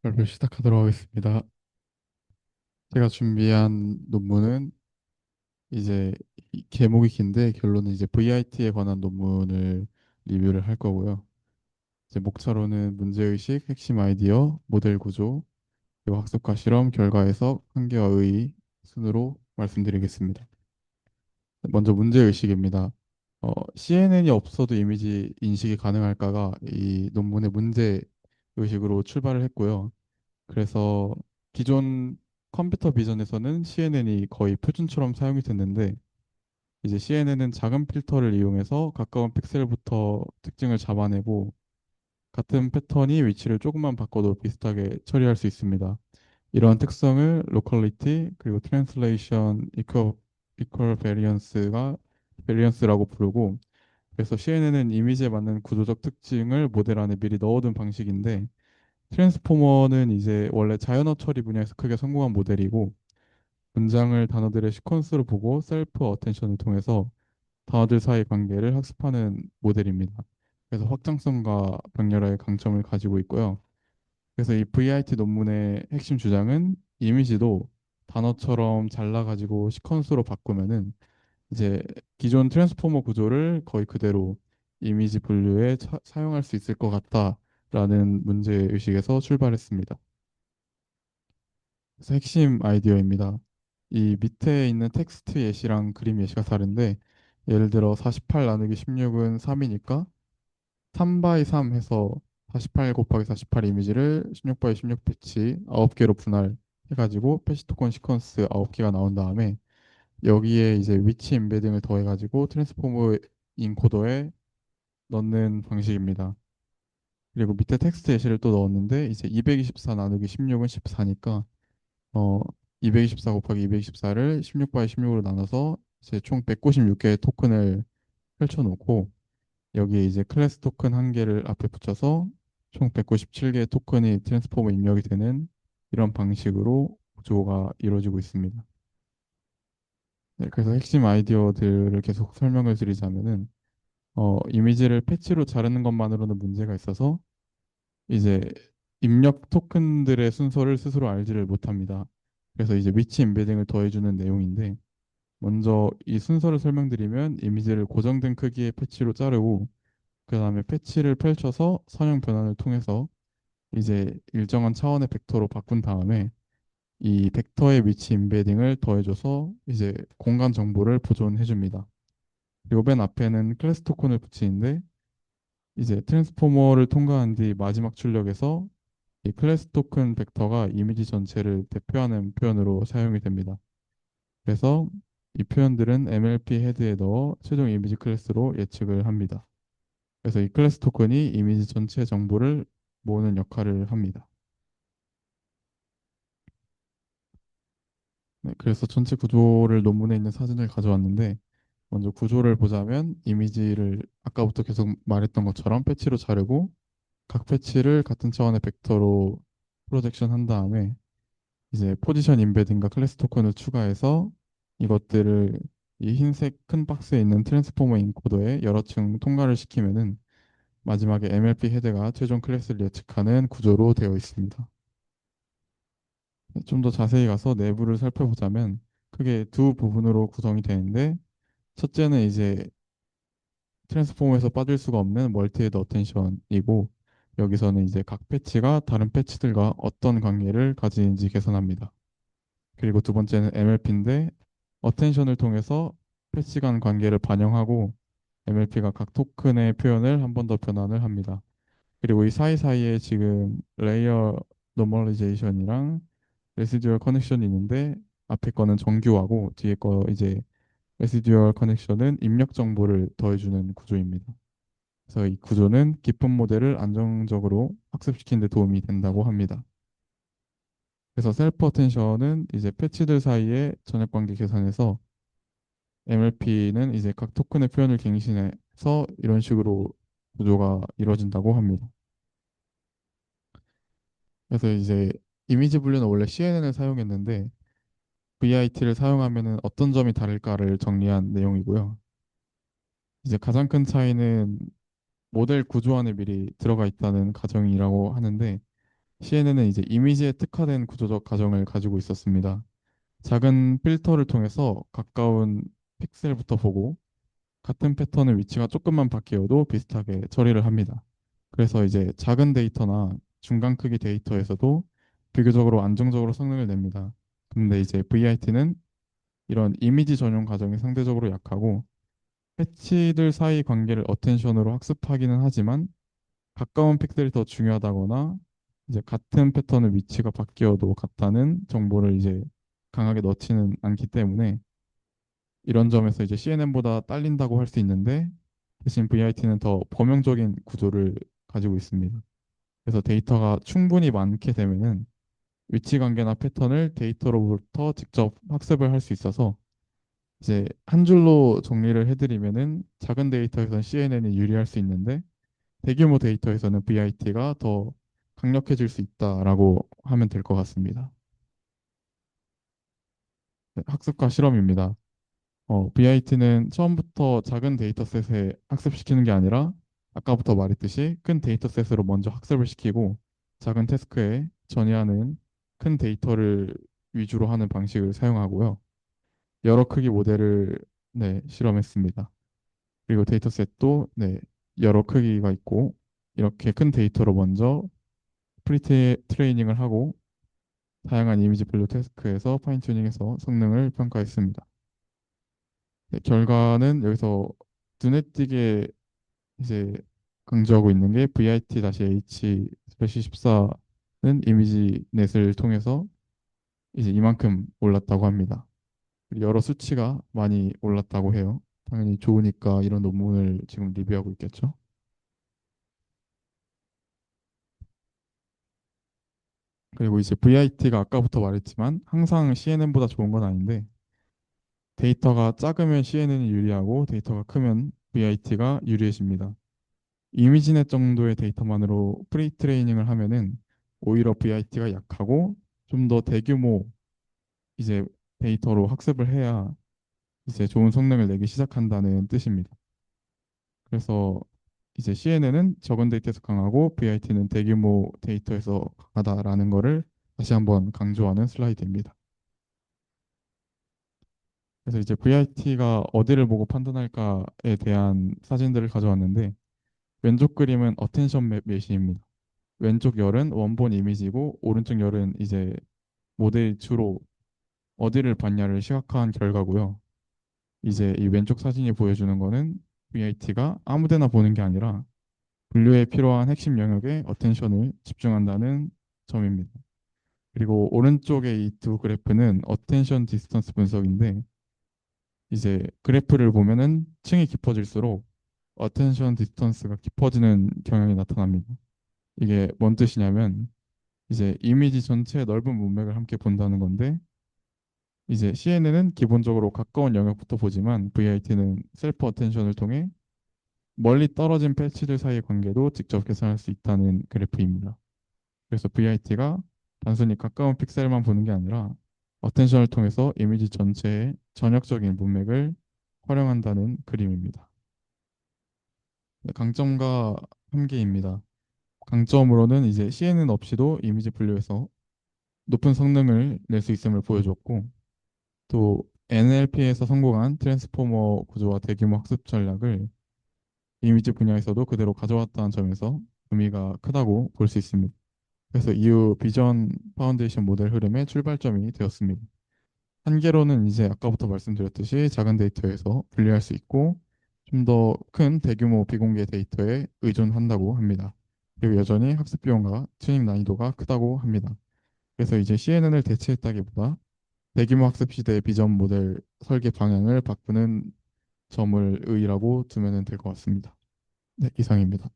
발표 시작하도록 하겠습니다. 제가 준비한 논문은 이제 제목이 긴데 결론은 이제 VIT에 관한 논문을 리뷰를 할 거고요. 이제 목차로는 문제의식, 핵심 아이디어, 모델 구조, 그리고 학습과 실험, 결과 해석, 한계와 의의 순으로 말씀드리겠습니다. 먼저 문제의식입니다. CNN이 없어도 이미지 인식이 가능할까가 이 논문의 문제의식으로 출발을 했고요. 그래서 기존 컴퓨터 비전에서는 CNN이 거의 표준처럼 사용이 됐는데 이제 CNN은 작은 필터를 이용해서 가까운 픽셀부터 특징을 잡아내고 같은 패턴이 위치를 조금만 바꿔도 비슷하게 처리할 수 있습니다. 이런 특성을 로컬리티 그리고 트랜슬레이션 이퀄 베리언스라고 부르고 그래서 CNN은 이미지에 맞는 구조적 특징을 모델 안에 미리 넣어둔 방식인데 트랜스포머는 이제 원래 자연어 처리 분야에서 크게 성공한 모델이고 문장을 단어들의 시퀀스로 보고 셀프 어텐션을 통해서 단어들 사이 관계를 학습하는 모델입니다. 그래서 확장성과 병렬의 강점을 가지고 있고요. 그래서 이 VIT 논문의 핵심 주장은 이미지도 단어처럼 잘라가지고 시퀀스로 바꾸면은 이제 기존 트랜스포머 구조를 거의 그대로 이미지 분류에 사용할 수 있을 것 같다라는 문제의식에서 출발했습니다. 그래서 핵심 아이디어입니다. 이 밑에 있는 텍스트 예시랑 그림 예시가 다른데 예를 들어 48 나누기 16은 3이니까 3 바이 3 해서 48 곱하기 48 이미지를 16 바이 16 패치 9개로 분할해가지고 패치 토큰 시퀀스 9개가 나온 다음에 여기에 이제 위치 임베딩을 더해가지고 트랜스포머 인코더에 넣는 방식입니다. 그리고 밑에 텍스트 예시를 또 넣었는데 이제 224 나누기 16은 14니까 224 곱하기 224를 16 바이 16으로 나눠서 이제 총 196개의 토큰을 펼쳐놓고 여기에 이제 클래스 토큰 한 개를 앞에 붙여서 총 197개의 토큰이 트랜스포머 입력이 되는 이런 방식으로 구조가 이루어지고 있습니다. 네, 그래서 핵심 아이디어들을 계속 설명을 드리자면은 이미지를 패치로 자르는 것만으로는 문제가 있어서 이제 입력 토큰들의 순서를 스스로 알지를 못합니다. 그래서 이제 위치 임베딩을 더해주는 내용인데 먼저 이 순서를 설명드리면 이미지를 고정된 크기의 패치로 자르고 그 다음에 패치를 펼쳐서 선형 변환을 통해서 이제 일정한 차원의 벡터로 바꾼 다음에 이 벡터의 위치 임베딩을 더해줘서 이제 공간 정보를 보존해 줍니다. 그리고 맨 앞에는 클래스 토큰을 붙이는데 이제 트랜스포머를 통과한 뒤 마지막 출력에서 이 클래스 토큰 벡터가 이미지 전체를 대표하는 표현으로 사용이 됩니다. 그래서 이 표현들은 MLP 헤드에 넣어 최종 이미지 클래스로 예측을 합니다. 그래서 이 클래스 토큰이 이미지 전체 정보를 모으는 역할을 합니다. 네, 그래서 전체 구조를 논문에 있는 사진을 가져왔는데 먼저 구조를 보자면 이미지를 아까부터 계속 말했던 것처럼 패치로 자르고 각 패치를 같은 차원의 벡터로 프로젝션 한 다음에 이제 포지션 임베딩과 클래스 토큰을 추가해서 이것들을 이 흰색 큰 박스에 있는 트랜스포머 인코더에 여러 층 통과를 시키면은 마지막에 MLP 헤드가 최종 클래스를 예측하는 구조로 되어 있습니다. 좀 더 자세히 가서 내부를 살펴보자면 크게 두 부분으로 구성이 되는데 첫째는 이제 트랜스포머에서 빠질 수가 없는 멀티 헤드 어텐션이고 여기서는 이제 각 패치가 다른 패치들과 어떤 관계를 가지는지 계산합니다. 그리고 두 번째는 MLP인데 어텐션을 통해서 패치 간 관계를 반영하고 MLP가 각 토큰의 표현을 한 번 더 변환을 합니다. 그리고 이 사이사이에 지금 레이어 노멀리제이션이랑 레시듀얼 커넥션이 있는데 앞에 거는 정규화고 뒤에 거 이제 레시듀얼 커넥션은 입력 정보를 더해주는 구조입니다. 그래서 이 구조는 깊은 모델을 안정적으로 학습시키는 데 도움이 된다고 합니다. 그래서 셀프 어텐션은 이제 패치들 사이의 전역 관계 계산에서 MLP는 이제 각 토큰의 표현을 갱신해서 이런 식으로 구조가 이루어진다고 합니다. 그래서 이제 이미지 분류는 원래 CNN을 사용했는데 VIT를 사용하면은 어떤 점이 다를까를 정리한 내용이고요. 이제 가장 큰 차이는 모델 구조 안에 미리 들어가 있다는 가정이라고 하는데 CNN은 이제 이미지에 특화된 구조적 가정을 가지고 있었습니다. 작은 필터를 통해서 가까운 픽셀부터 보고 같은 패턴의 위치가 조금만 바뀌어도 비슷하게 처리를 합니다. 그래서 이제 작은 데이터나 중간 크기 데이터에서도 비교적으로 안정적으로 성능을 냅니다. 근데 이제 VIT는 이런 이미지 전용 가정이 상대적으로 약하고 패치들 사이 관계를 어텐션으로 학습하기는 하지만 가까운 픽셀이 더 중요하다거나 이제 같은 패턴의 위치가 바뀌어도 같다는 정보를 이제 강하게 넣지는 않기 때문에 이런 점에서 이제 CNN보다 딸린다고 할 수 있는데 대신 VIT는 더 범용적인 구조를 가지고 있습니다. 그래서 데이터가 충분히 많게 되면은 위치 관계나 패턴을 데이터로부터 직접 학습을 할 수 있어서 이제 한 줄로 정리를 해드리면은 작은 데이터에서는 CNN이 유리할 수 있는데 대규모 데이터에서는 VIT가 더 강력해질 수 있다라고 하면 될 것 같습니다. 네, 학습과 실험입니다. VIT는 처음부터 작은 데이터셋에 학습시키는 게 아니라 아까부터 말했듯이 큰 데이터셋으로 먼저 학습을 시키고 작은 태스크에 전이하는 큰 데이터를 위주로 하는 방식을 사용하고요. 여러 크기 모델을 네, 실험했습니다. 그리고 데이터셋도 네, 여러 크기가 있고 이렇게 큰 데이터로 먼저 프리 트레이닝을 하고 다양한 이미지 분류 태스크에서 파인 튜닝해서 성능을 평가했습니다. 네, 결과는 여기서 눈에 띄게 이제 강조하고 있는 게 VIT-H/14는 이미지 넷을 통해서 이제 이만큼 올랐다고 합니다. 그리고 여러 수치가 많이 올랐다고 해요. 당연히 좋으니까 이런 논문을 지금 리뷰하고 있겠죠. 그리고 이제 VIT가 아까부터 말했지만 항상 CNN보다 좋은 건 아닌데 데이터가 작으면 CNN이 유리하고 데이터가 크면 VIT가 유리해집니다. 이미지넷 정도의 데이터만으로 프리 트레이닝을 하면은 오히려 VIT가 약하고 좀 더 대규모 이제 데이터로 학습을 해야 이제 좋은 성능을 내기 시작한다는 뜻입니다. 그래서 이제 CNN은 적은 데이터에서 강하고 VIT는 대규모 데이터에서 강하다라는 거를 다시 한번 강조하는 슬라이드입니다. 그래서 이제 VIT가 어디를 보고 판단할까에 대한 사진들을 가져왔는데 왼쪽 그림은 어텐션 맵 메시입니다. 왼쪽 열은 원본 이미지고 오른쪽 열은 이제 모델이 주로 어디를 봤냐를 시각화한 결과고요. 이제 이 왼쪽 사진이 보여주는 거는 VIT가 아무데나 보는 게 아니라 분류에 필요한 핵심 영역에 어텐션을 집중한다는 점입니다. 그리고 오른쪽에 이 두 그래프는 어텐션 디스턴스 분석인데 이제 그래프를 보면은 층이 깊어질수록 어텐션 디스턴스가 깊어지는 경향이 나타납니다. 이게 뭔 뜻이냐면 이제 이미지 전체의 넓은 문맥을 함께 본다는 건데 이제 CNN은 기본적으로 가까운 영역부터 보지만 VIT는 셀프 어텐션을 통해 멀리 떨어진 패치들 사이의 관계도 직접 계산할 수 있다는 그래프입니다. 그래서 VIT가 단순히 가까운 픽셀만 보는 게 아니라 어텐션을 통해서 이미지 전체의 전역적인 문맥을 활용한다는 그림입니다. 네, 강점과 한계입니다. 강점으로는 이제 CNN 없이도 이미지 분류에서 높은 성능을 낼 수 있음을 보여줬고 또 NLP에서 성공한 트랜스포머 구조와 대규모 학습 전략을 이미지 분야에서도 그대로 가져왔다는 점에서 의미가 크다고 볼 수 있습니다. 그래서 이후 비전 파운데이션 모델 흐름의 출발점이 되었습니다. 한계로는 이제 아까부터 말씀드렸듯이 작은 데이터에서 분리할 수 있고 좀 더 큰 대규모 비공개 데이터에 의존한다고 합니다. 그리고 여전히 학습 비용과 튜닝 난이도가 크다고 합니다. 그래서 이제 CNN을 대체했다기보다 대규모 학습 시대의 비전 모델 설계 방향을 바꾸는 점을 의의라고 두면 될 것 같습니다. 네, 이상입니다.